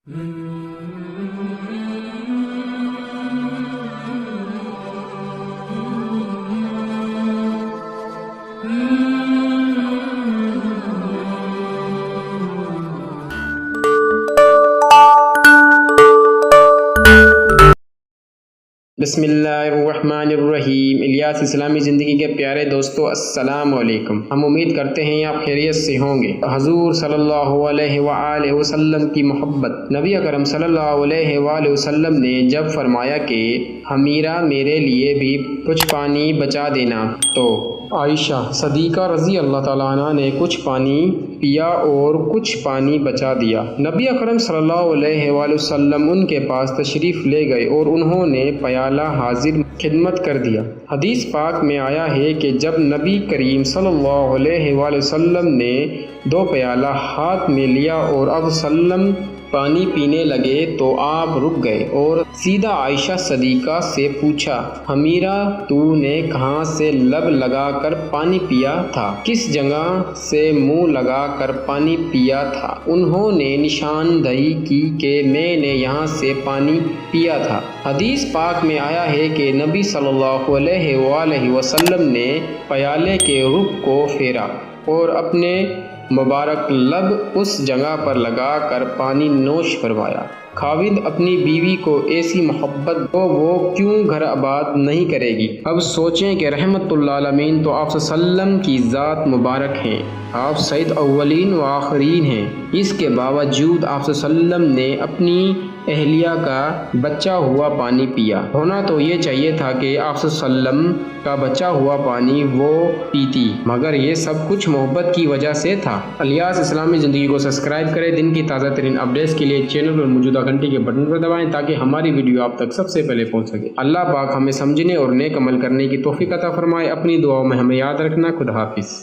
بسم اللہ الرحمن الرحیم۔ الیاس اسلامی زندگی کے پیارے دوستو، السلام علیکم۔ ہم امید کرتے ہیں آپ خیریت سے ہوں گے۔ حضور صلی اللہ علیہ وآلہ وسلم کی محبت۔ نبی اکرم صلی اللہ علیہ وآلہ وسلم نے جب فرمایا کہ حمیرہ میرے لیے بھی کچھ پانی بچا دینا، تو عائشہ صدیقہ رضی اللہ تعالیٰ عنہ نے کچھ پانی پیا اور کچھ پانی بچا دیا۔ نبی اکرم صلی اللہ علیہ وآلہ وسلم ان کے پاس تشریف لے گئے اور انہوں نے پیالہ حاضر خدمت کر دیا۔ حدیث پاک میں آیا ہے کہ جب نبی کریم صلی اللہ علیہ وآلہ وسلم نے 2 پیالہ ہاتھ میں لیا اور اب وسلم پانی پینے لگے تو آپ رک گئے اور سیدھا عائشہ صدیقہ سے پوچھا، حمیرہ تو نے کہاں سے لب لگا کر پانی پیا تھا؟ کس جگہ سے منہ لگا کر پانی پیا تھا؟ انہوں نے نشاندہی کی کہ میں نے یہاں سے پانی پیا تھا۔ حدیث پاک میں آیا ہے کہ نبی صلی اللہ علیہ وآلہ وسلم نے پیالے کے رخ کو پھیرا اور اپنے مبارک لب اس جگہ پر لگا کر پانی نوش فرمایا۔ خاوند اپنی بیوی کو ایسی محبت کو وہ کیوں گھر آباد نہیں کرے گی؟ اب سوچیں کہ رحمت اللہ عالمین تو آپ صلی اللہ علیہ وسلم کی ذات مبارک ہیں، آپ سید اولین و آخرین ہیں، اس کے باوجود آپ صلی اللہ علیہ وسلم نے اپنی اہلیہ کا بچا ہوا پانی پیا۔ ہونا تو یہ چاہیے تھا کہ آپ صلی اللہ علیہ وسلم کا بچا ہوا پانی وہ پیتی، مگر یہ سب کچھ محبت کی وجہ سے تھا۔ الیاس اسلامی زندگی کو سبسکرائب کریں۔ دن کی تازہ ترین اپڈیٹس کے لیے چینل پر موجودہ گھنٹی کے بٹن پر دبائیں تاکہ ہماری ویڈیو آپ تک سب سے پہلے پہنچ سکے۔ اللہ پاک ہمیں سمجھنے اور نیک عمل کرنے کی توفیق عطا فرمائے۔ اپنی دعاؤں میں ہمیں یاد رکھنا۔ خدا حافظ۔